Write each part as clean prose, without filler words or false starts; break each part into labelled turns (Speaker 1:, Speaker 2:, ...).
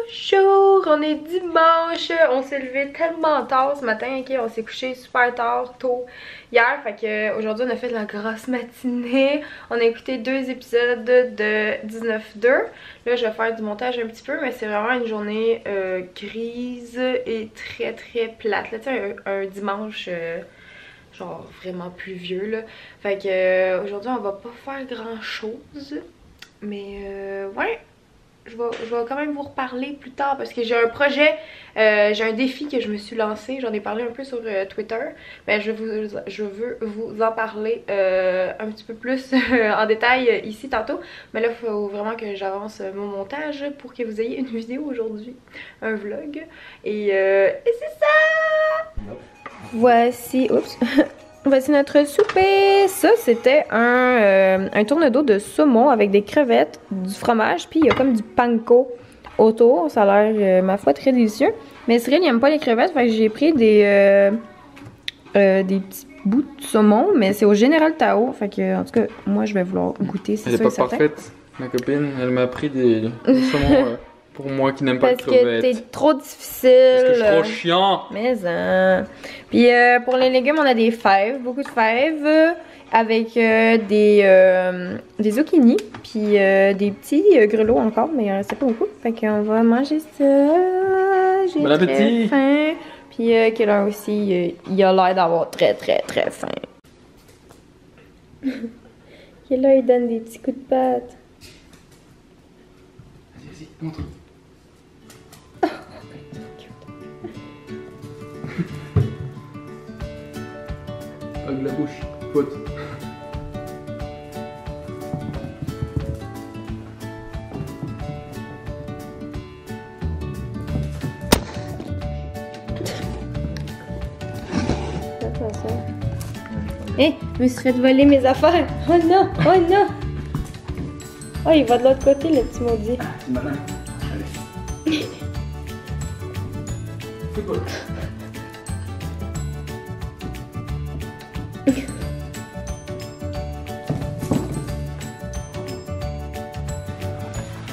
Speaker 1: Bonjour, on est dimanche, on s'est levé tellement tard ce matin, ok, on s'est couché super tard, tôt hier, fait que aujourd'hui on a fait de la grosse matinée, on a écouté 2 épisodes de 19-2, là je vais faire du montage un petit peu, mais c'est vraiment une journée grise et très plate, là tu sais un dimanche genre vraiment pluvieux là, fait que aujourd'hui on va pas faire grand chose, mais ouais. Je vais quand même vous reparler plus tard parce que j'ai un projet, j'ai un défi que je me suis lancé, j'en ai parlé un peu sur Twitter, mais je veux vous en parler un petit peu plus en détail ici tantôt, mais là il faut vraiment que j'avance mon montage pour que vous ayez une vidéo aujourd'hui, un vlog, et c'est ça! Voici, oups! Voici notre souper. Ça, c'était un tourne-dos de saumon avec des crevettes, du fromage, puis il y a comme du panko autour. Ça a l'air, ma foi, très délicieux. Mais Cyril, il aime pas les crevettes, fait que j'ai pris des petits bouts de saumon, mais c'est au Général Tao. Fait que, en tout cas, moi, je vais vouloir goûter, c'est
Speaker 2: sûr. Elle est pas parfaite, ma copine. Elle m'a pris des saumons pour moi qui n'aime pas les crevettes.
Speaker 1: Parce que t'es trop difficile.
Speaker 2: Parce que je suis trop chiant.
Speaker 1: Mais puis pour les légumes, on a des fèves, beaucoup de fèves, avec des zucchini, puis des petits grelots encore, mais il en restait pas beaucoup. Fait qu'on va manger ça. J'ai très faim. Puis Keller aussi, il a l'air d'avoir très faim. Keller, il donne des petits coups de patte.
Speaker 2: Vas-y, montre. Avec la bouche, faute.
Speaker 1: Hé, je me suis fait voler mes affaires. Oh non, oh non. Oh, il va de l'autre côté, le petit maudit.
Speaker 2: Ah, c'est malin. Allez. Fais quoi?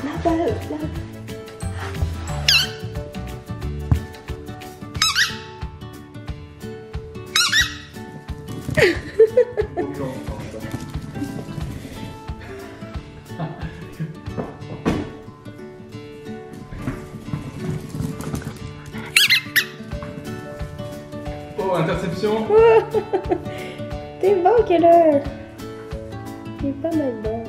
Speaker 1: La balle, là.
Speaker 2: Oh, interception.
Speaker 1: T'es bon, Keller. T'es pas mal bon.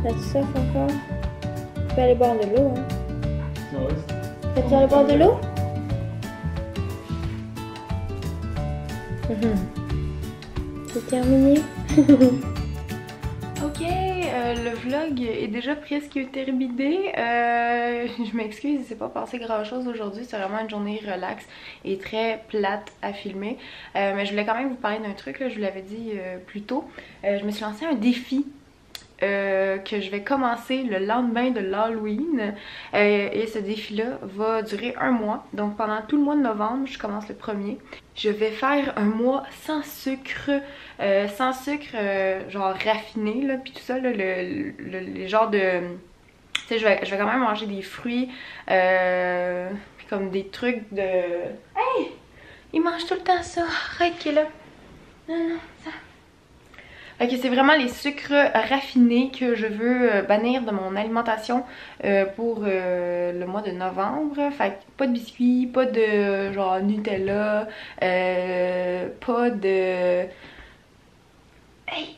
Speaker 1: T'as-tu soif encore? Tu peux aller boire de l'eau, hein?
Speaker 2: Non, reste.
Speaker 1: Peux-tu aller boire de l'eau? C'est terminé. Ok, le vlog est déjà presque terminé. Je m'excuse, il s'est pas passé grand chose aujourd'hui. C'est vraiment une journée relax et très plate à filmer. Mais je voulais quand même vous parler d'un truc, là, je vous l'avais dit plus tôt. Je me suis lancé un défi. Que je vais commencer le lendemain de l'Halloween et ce défi-là va durer 1 mois. Donc pendant tout le mois de novembre, je commence le 1er. Je vais faire un mois sans sucre, genre raffiné là, puis tout ça, là, les genres de... Tu sais, je vais quand même manger des fruits, puis comme des trucs de... Hey! Il mange tout le temps ça, arrête qu'il est là. Non, ça... Ok, c'est vraiment les sucres raffinés que je veux bannir de mon alimentation pour le mois de novembre. Fait que pas de biscuits, pas de genre Nutella, pas de... Hey!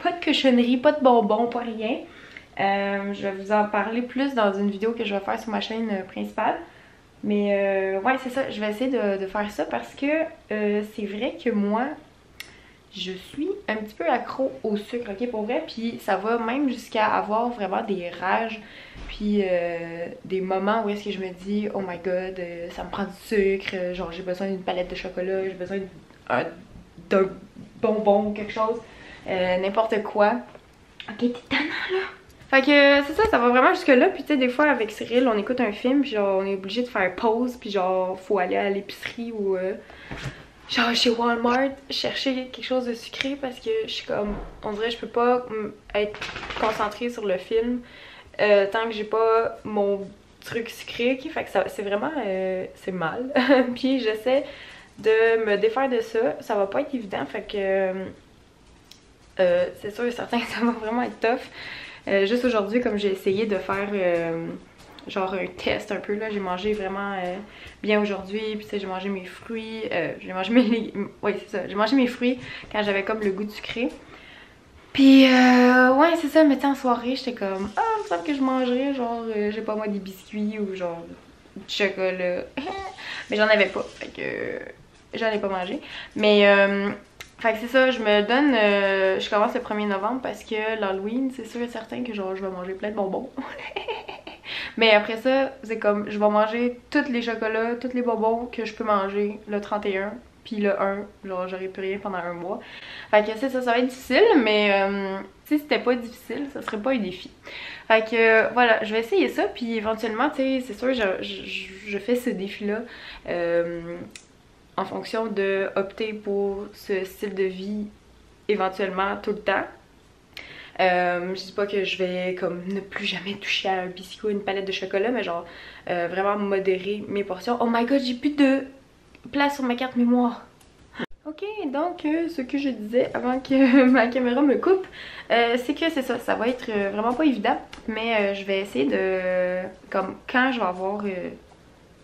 Speaker 1: Pas de cochonnerie, pas de bonbons, pas rien. Je vais vous en parler plus dans une vidéo que je vais faire sur ma chaîne principale. Mais ouais, c'est ça, je vais essayer de faire ça parce que c'est vrai que moi... Je suis un petit peu accro au sucre, ok, pour vrai, puis ça va même jusqu'à avoir vraiment des rages, puis des moments où est-ce que je me dis, oh my god, ça me prend du sucre, genre j'ai besoin d'une palette de chocolat, j'ai besoin d'un bonbon ou quelque chose, n'importe quoi. Ok, t'es tannant là! Fait que c'est ça, ça va vraiment jusque là, puis tu sais, des fois avec Cyril, on écoute un film, puis genre on est obligé de faire pause, puis genre faut aller à l'épicerie ou... genre chez Walmart, chercher quelque chose de sucré parce que je suis comme, on dirait que je peux pas être concentrée sur le film tant que j'ai pas mon truc sucré, ok? Fait que c'est vraiment, c'est mal. Puis j'essaie de me défaire de ça, ça va pas être évident, fait que c'est sûr et certain que ça va vraiment être tough. Juste aujourd'hui, comme j'ai essayé de faire genre un test un peu, là, j'ai mangé vraiment bien aujourd'hui, puis tu sais, j'ai mangé mes fruits, j'ai mangé mes oui, c'est ça, j'ai mangé mes fruits quand j'avais comme le goût de sucré. Puis ouais, c'est ça, mais tu sais, en soirée, j'étais comme, ah, il me semble que je mangerais genre, j'ai pas moi, des biscuits ou genre du chocolat. Mais j'en avais pas, fait que j'en ai pas mangé. Mais fait que c'est ça, je me donne, je commence le 1er novembre parce que l'Halloween, c'est sûr et certain que genre je vais manger plein de bonbons. Mais après ça, c'est comme, je vais manger tous les chocolats, tous les bonbons que je peux manger le 31. Puis le 1, genre j'aurais plus rien pendant un mois. Fait que c'est ça, ça va être difficile, mais si c'était pas difficile, ça serait pas un défi. Fait que voilà, je vais essayer ça, puis éventuellement, tu sais, c'est sûr, je fais ce défi-là en fonction de opter pour ce style de vie éventuellement tout le temps. Je dis pas que je vais comme ne plus jamais toucher à un biscuit ou une palette de chocolat, mais genre vraiment modérer mes portions. Oh my god, j'ai plus de place sur ma carte mémoire. Ok, donc ce que je disais avant que ma caméra me coupe, c'est que c'est ça, ça va être vraiment pas évident, mais je vais essayer de, comme quand je vais avoir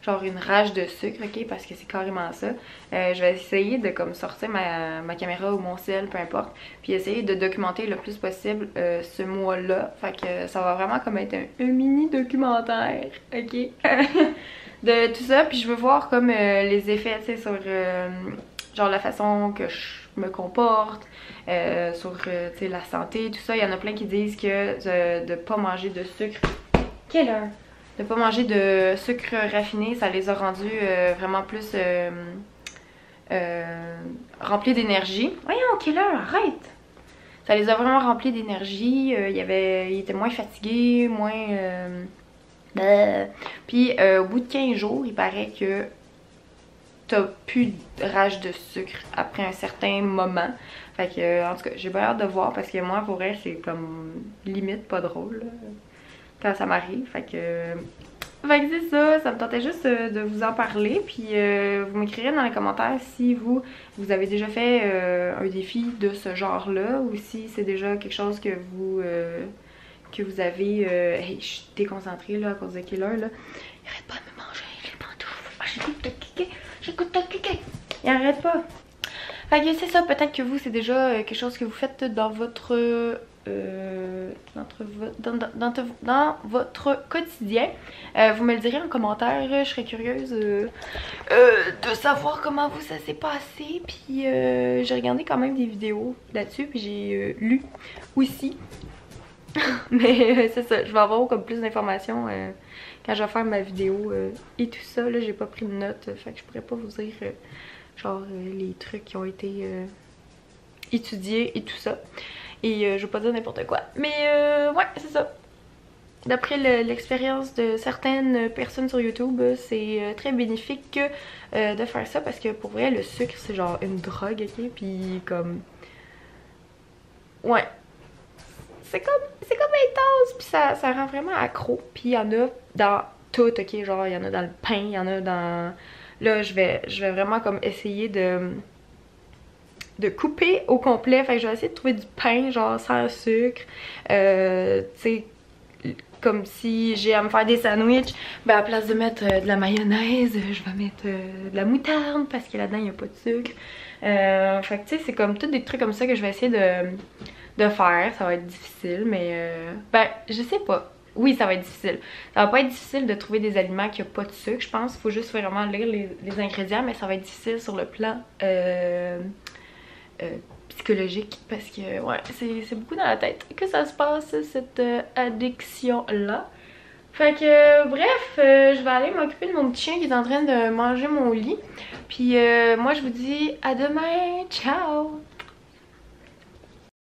Speaker 1: genre une rage de sucre, ok, parce que c'est carrément ça, je vais essayer de comme sortir ma caméra ou mon cell, peu importe, puis essayer de documenter le plus possible ce mois-là, fait que ça va vraiment comme être un mini documentaire, ok, de tout ça, puis je veux voir comme les effets, tu sais, sur genre la façon que je me comporte, sur tu sais, la santé, tout ça. Il y en a plein qui disent que de pas manger de sucre, quelle heure? De pas manger de sucre raffiné, ça les a rendus vraiment plus remplis d'énergie. Voyons, quelle heure? Arrête! Ça les a vraiment remplis d'énergie, ils étaient moins fatigués, moins... Puis au bout de 15 jours, il paraît que t'as plus de rage de sucre après un certain moment. Fait que, en tout cas, j'ai bien hâte de voir parce que moi, pour elle, c'est comme limite pas drôle là, quand ça m'arrive. Fait que c'est ça, ça me tentait juste de vous en parler. Puis vous m'écrirez dans les commentaires si vous avez déjà fait un défi de ce genre-là ou si c'est déjà quelque chose que vous avez... Hey, je suis déconcentrée là à cause de Killer là. Il arrête pas de me manger les pantoufles. Ah, j'écoute de kicker. J'écoute de kicker. Il arrête pas. Fait que c'est ça, peut-être que vous, c'est déjà quelque chose que vous faites dans votre... dans votre quotidien. Vous me le direz en commentaire, je serais curieuse de savoir comment vous ça s'est passé. Puis j'ai regardé quand même des vidéos là-dessus, puis j'ai lu aussi. Mais c'est ça, je vais avoir comme plus d'informations quand je vais faire ma vidéo et tout ça. Là, j'ai pas pris de notes, fait que je pourrais pas vous dire genre les trucs qui ont été étudiés et tout ça. Et je vais pas dire n'importe quoi. Mais ouais, c'est ça. D'après l'expérience de certaines personnes sur YouTube, c'est très bénéfique de faire ça parce que pour vrai, le sucre c'est genre une drogue, ok? Puis comme... Ouais. C'est comme intense, puis ça rend vraiment accro. Puis il y en a dans tout, ok? Genre, il y en a dans le pain, il y en a dans... Là, je vais vraiment comme essayer de couper au complet. Fait que je vais essayer de trouver du pain, genre sans sucre. Tu sais, comme si j'ai à me faire des sandwichs, ben à la place de mettre de la mayonnaise, je vais mettre de la moutarde parce que là-dedans, il n'y a pas de sucre. Fait que tu sais, c'est comme tous des trucs comme ça que je vais essayer de faire. Ça va être difficile, mais ben je sais pas. Oui, ça va être difficile. Ça va pas être difficile de trouver des aliments qui n'ont pas de sucre, je pense. Il faut juste vraiment lire les ingrédients, mais ça va être difficile sur le plan psychologique parce que ouais, c'est beaucoup dans la tête que ça se passe, cette addiction là. Fait que bref, je vais aller m'occuper de mon petit chien qui est en train de manger mon lit. Puis moi je vous dis à demain, ciao!